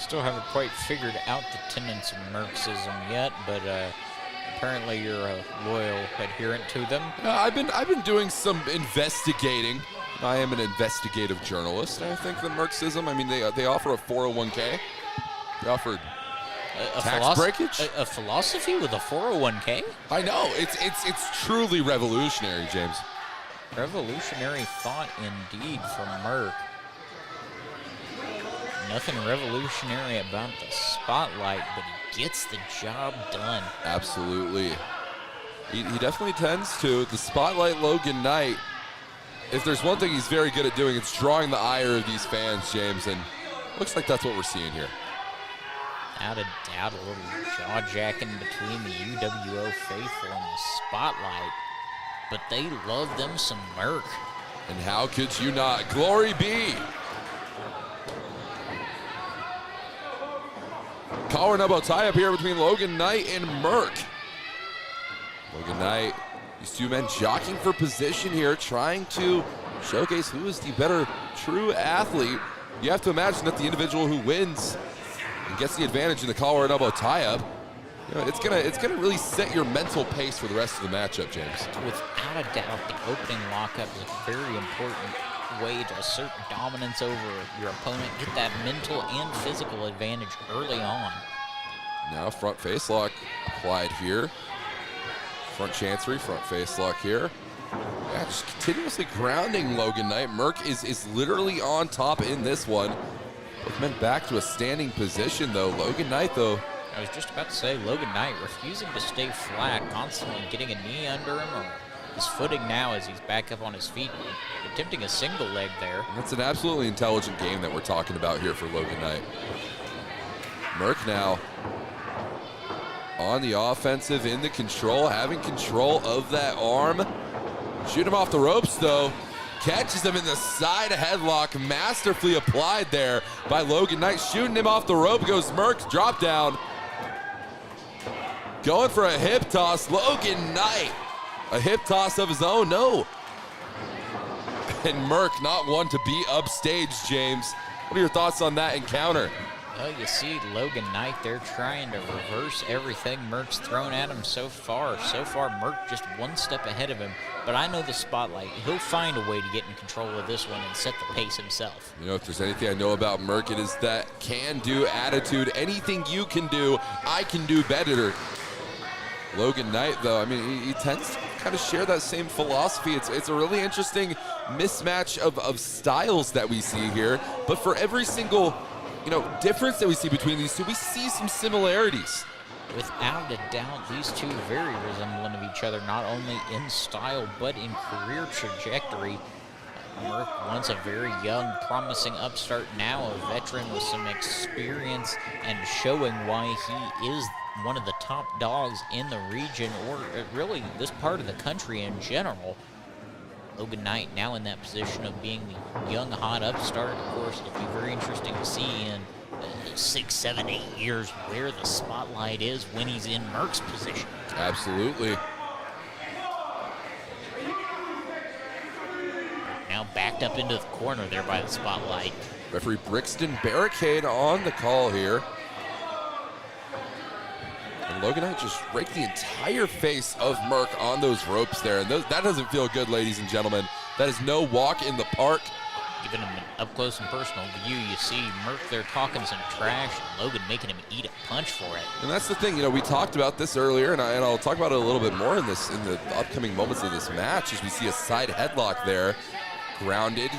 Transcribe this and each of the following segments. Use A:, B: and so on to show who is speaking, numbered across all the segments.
A: Still haven't quite figured out the tenets of Marxism yet, but apparently you're a loyal adherent to them.
B: I've been doing some investigating. I am an investigative journalist. I think that Marxism, I mean, they offer a 401k. They offer tax breakage.
A: A philosophy with a 401k?
B: I know. It's truly revolutionary, James.
A: Revolutionary thought indeed from Merck. Nothing revolutionary about the spotlight, but he gets the job done.
B: Absolutely. He definitely tends to. The spotlight Logan Knight, if there's one thing he's very good at doing, it's drawing the ire of these fans, James, and looks like that's what we're seeing here.
A: Without a doubt, a little jaw-jacking between the UWO faithful and the spotlight, but they love them some Merck.
B: And how could you not? Glory be! Collar and elbow tie-up here between Logan Knight and Merck. Logan Knight, these two men jockeying for position here, trying to showcase who is the better true athlete. You have to imagine that the individual who wins and gets the advantage in the collar and elbow tie-up, you know, it's gonna really set your mental pace for the rest of the matchup, James.
A: Without a doubt, the opening lockup is a very important way to assert dominance over your opponent, get that mental and physical advantage early on.
B: Now front face lock applied here. Front chancery, front face lock here. Yeah, just continuously grounding Logan Knight. Merck is literally on top in this one. Both men back to a standing position though. Logan Knight though.
A: I was just about to say, Logan Knight refusing to stay flat, constantly getting a knee under him or his footing now as he's back up on his feet, attempting a single leg there.
B: That's an absolutely intelligent game that we're talking about here for Logan Knight. Merck now on the offensive, in the control, having control of that arm. Shoot him off the ropes though. Catches him in the side headlock, masterfully applied there by Logan Knight. Shooting him off the rope goes Merck, drop down. Going for a hip toss, Logan Knight. A hip toss of his own, no. And Merck not one to be upstaged, James. What are your thoughts on that encounter?
A: Well, you see Logan Knight there trying to reverse everything Merck's thrown at him so far. So far, Merck just one step ahead of him. But I know the spotlight. He'll find a way to get in control of this one and set the pace himself.
B: You know, if there's anything I know about Merck, it is that can-do attitude. Anything you can do, I can do better. Logan Knight, though, I mean, he tends to kind of share that same philosophy. It's a really interesting mismatch of styles that we see here. But for every single, you know, difference that we see between these two, we see some similarities.
A: Without a doubt, these two very resemblant of each other, not only in style, but in career trajectory. Merck, once a very young, promising upstart, now a veteran with some experience and showing why he is one of the top dogs in the region, or really this part of the country in general. Logan Knight now in that position of being the young, hot upstart. Of course, it'll be very interesting to see in 6, 7, 8 years where the spotlight is when he's in Merck's position.
B: Absolutely.
A: Now backed up into the corner there by the spotlight.
B: Referee Brixton Barricade on the call here. And Logan Knight just raked the entire face of Merck on those ropes there. And that doesn't feel good, ladies and gentlemen. That is no walk in the park.
A: Giving him an up-close and personal view, you see Merck there talking some trash, and Logan making him eat a punch for it.
B: And that's the thing, you know, we talked about this earlier, and I'll talk about it a little bit more in the upcoming moments of this match, as we see a side headlock there, grounded,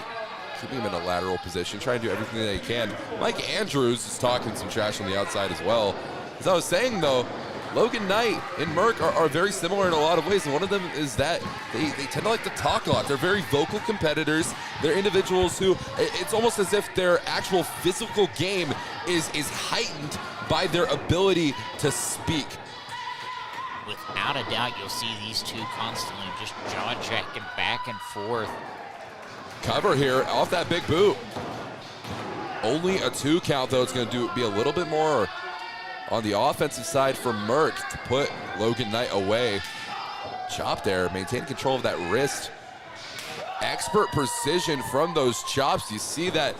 B: keeping him in a lateral position, trying to do everything that he can. Mike Andrews is talking some trash on the outside as well. As I was saying, though, Logan Knight and Merck are very similar in a lot of ways, and one of them is that they tend to like to talk a lot. They're very vocal competitors. They're individuals who, it's almost as if their actual physical game is heightened by their ability to speak.
A: Without a doubt, you'll see these two constantly just jaw-jacking back and forth.
B: Cover here off that big boot. Only a 2 count, though. It's going to be a little bit more on the offensive side for Merck to put Logan Knight away. Chop there, maintain control of that wrist. Expert precision from those chops. You see that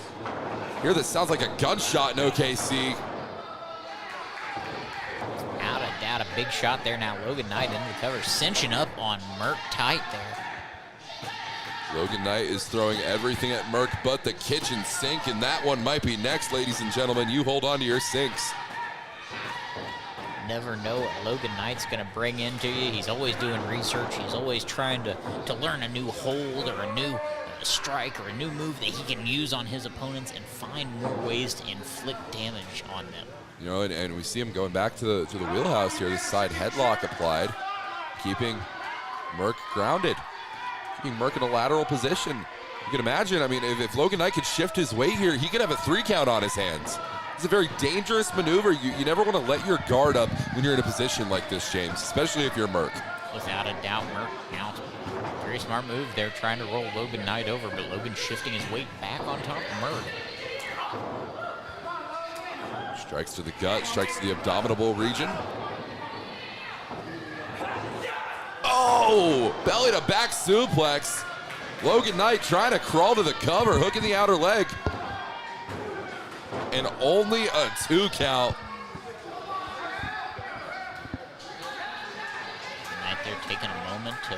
B: Here, this sounds like a gunshot in OKC.
A: Out of doubt, a big shot there now. Logan Knight into the cover, cinching up on Merck tight there.
B: Logan Knight is throwing everything at Merck but the kitchen sink, and that one might be next, ladies and gentlemen. You hold on to your sinks.
A: Never know what Logan Knight's going to bring into you. He's always doing research. He's always trying to learn a new hold or a new strike or a new move that he can use on his opponents and find more ways to inflict damage on them.
B: You know, and we see him going back to the wheelhouse here. This side headlock applied, keeping Merck grounded, keeping Merck in a lateral position. You can imagine, I mean, if Logan Knight could shift his weight here, he could have a 3 count on his hands. It's a very dangerous maneuver. You never want to let your guard up when you're in a position like this, James, especially if you're Merck.
A: Without a doubt, Merck now, very smart move there, trying to roll Logan Knight over, but Logan shifting his weight back on top of Merck.
B: Strikes to the gut, strikes to the abdominal region. Oh, belly to back suplex. Logan Knight trying to crawl to the cover, hooking the outer leg. And only a 2 count.
A: Knight there taking a moment to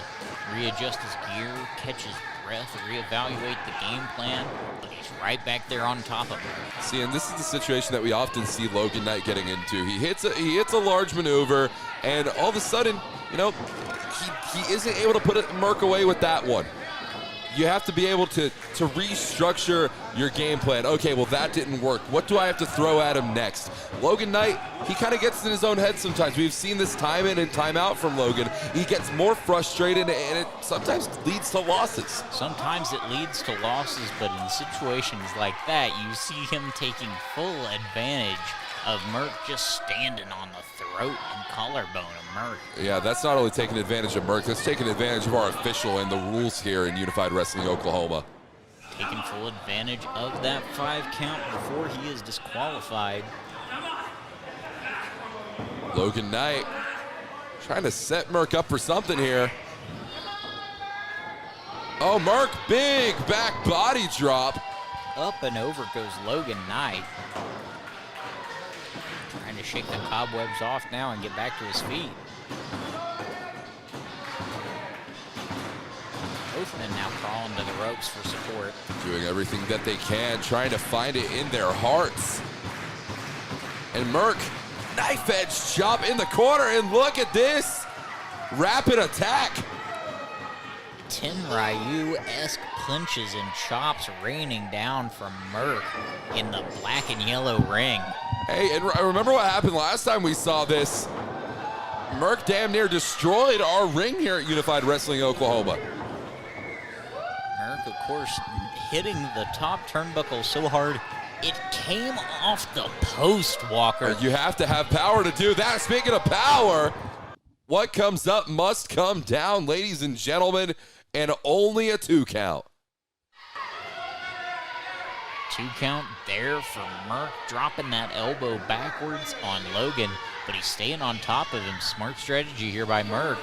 A: readjust his gear, catch his breath, reevaluate the game plan, but he's right back there on top of him.
B: See, and this is the situation that we often see Logan Knight getting into. He hits a large maneuver, and all of a sudden, you know, he isn't able to put Merck away with that one. You have to be able to restructure your game plan. Okay, well, that didn't work. What do I have to throw at him next? Logan Knight, he kind of gets in his own head sometimes. We've seen this time in and time out from Logan. He gets more frustrated, and it sometimes leads to losses.
A: Sometimes it leads to losses, but in situations like that, you see him taking full advantage of Merck just standing on the throat and collarbone of Merck.
B: Yeah, that's not only taking advantage of Merck, that's taking advantage of our official and the rules here in Unified Wrestling Oklahoma.
A: Taking full advantage of that 5 count before he is disqualified.
B: Logan Knight trying to set Merck up for something here. Oh, Merck, big back body drop.
A: Up and over goes Logan Knight. Trying to shake the cobwebs off now and get back to his feet. Both men now crawling to the ropes for support.
B: Doing everything that they can, trying to find it in their hearts. And Merck, knife edge chop in the corner, and look at this. Rapid attack.
A: Tin Ryu-esque punches and chops raining down from Merck in the black and yellow ring.
B: Hey, and remember what happened last time we saw this? Merck damn near destroyed our ring here at Unified Wrestling Oklahoma.
A: Merck, of course, hitting the top turnbuckle so hard, it came off the post, Walker.
B: You have to have power to do that. Speaking of power, what comes up must come down, ladies and gentlemen, and only a 2 count.
A: 2 count there for Merck, dropping that elbow backwards on Logan, but he's staying on top of him. Smart strategy here by Merck.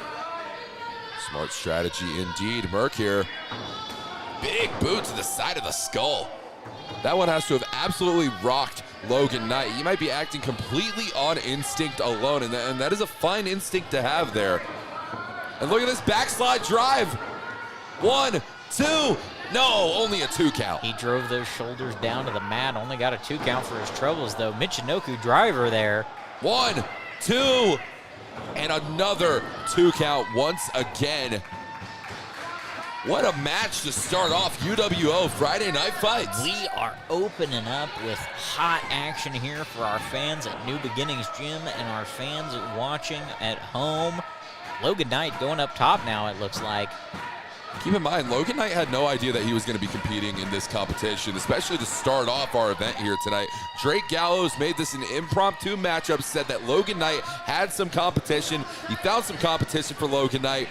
B: Smart strategy indeed. Merck here. Big boot to the side of the skull. That one has to have absolutely rocked Logan Knight. He might be acting completely on instinct alone, and that is a fine instinct to have there. And look at this backslide drive. 1, 2, no, only a 2 count.
A: He drove those shoulders down to the mat, only got a 2 count for his troubles, though. Michinoku driver there.
B: 1, 2, and another 2 count once again. What a match to start off UWO Friday Night Fights.
A: We are opening up with hot action here for our fans at New Beginnings Gym and our fans watching at home. Logan Knight going up top now, it looks like.
B: Keep in mind, Logan Knight had no idea that he was going to be competing in this competition, especially to start off our event here tonight. Drake Gallows made this an impromptu matchup, said that Logan Knight had some competition. He found some competition for Logan Knight,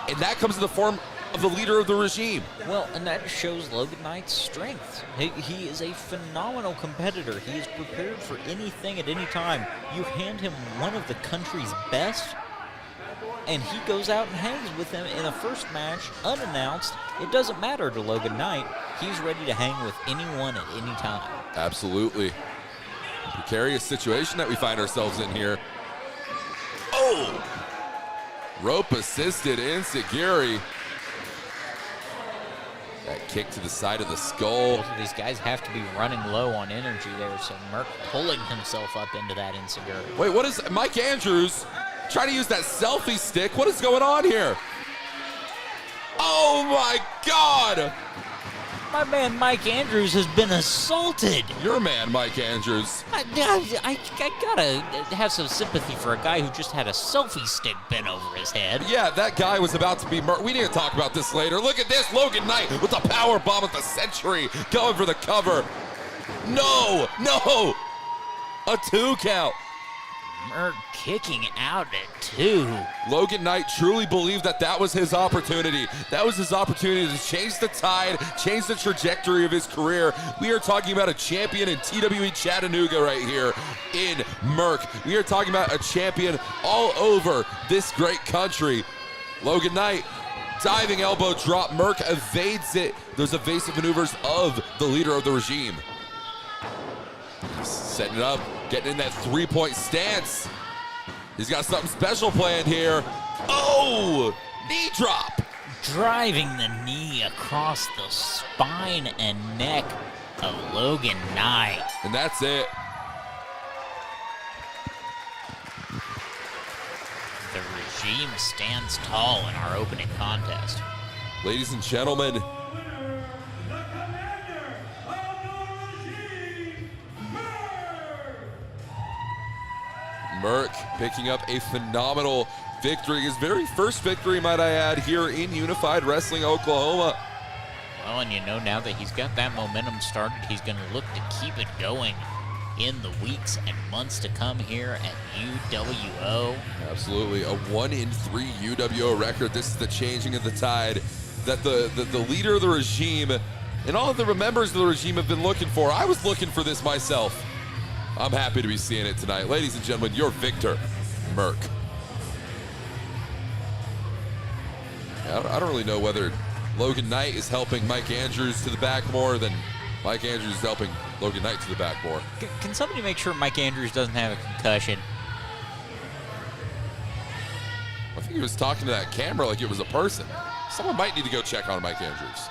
B: and that comes in the form of the leader of the regime.
A: Well, and that shows Logan Knight's strength. He is a phenomenal competitor. He is prepared for anything at any time. You hand him one of the country's best, and he goes out and hangs with them in a first match, unannounced. It doesn't matter to Logan Knight. He's ready to hang with anyone at any time.
B: Absolutely. Precarious situation that we find ourselves in here. Oh! Rope assisted Insiguri. That kick to the side of the skull.
A: Both of these guys have to be running low on energy there, so Merck pulling himself up into that Insiguri.
B: Wait, what is Mike Andrews trying to use that selfie stick? What is going on here? Oh my God!
A: My man Mike Andrews has been assaulted.
B: Your man, Mike Andrews.
A: I gotta have some sympathy for a guy who just had a selfie stick bent over his head.
B: Yeah, that guy was about to be murdered. We need to talk about this later. Look at this, Logan Knight with the power bomb of the century, going for the cover. No, no, a 2 count.
A: Merck kicking out at 2.
B: Logan Knight truly believed that that was his opportunity. That was his opportunity to change the tide, change the trajectory of his career. We are talking about a champion in TWE Chattanooga right here in Merck. We are talking about a champion all over this great country. Logan Knight, diving elbow drop. Merck evades it. Those evasive maneuvers of the leader of the regime. Setting it up, getting in that 3-point stance. He's got something special planned here. Oh, knee drop.
A: Driving the knee across the spine and neck of Logan Knight.
B: And that's it.
A: The regime stands tall in our opening contest.
B: Ladies and gentlemen, Merck picking up a phenomenal victory. His very first victory, might I add, here in Unified Wrestling Oklahoma.
A: Well, and you know, now that he's got that momentum started, he's going to look to keep it going in the weeks and months to come here at UWO.
B: Absolutely, a 1-3 UWO record. This is the changing of the tide that the leader of the regime and all of the members of the regime have been looking for. I was looking for this myself. I'm happy to be seeing it tonight. Ladies and gentlemen, your victor, Merck. I don't really know whether Logan Knight is helping Mike Andrews to the back more than Mike Andrews is helping Logan Knight to the back more.
A: Can somebody make sure Mike Andrews doesn't have a concussion?
B: I think he was talking to that camera like it was a person. Someone might need to go check on Mike Andrews.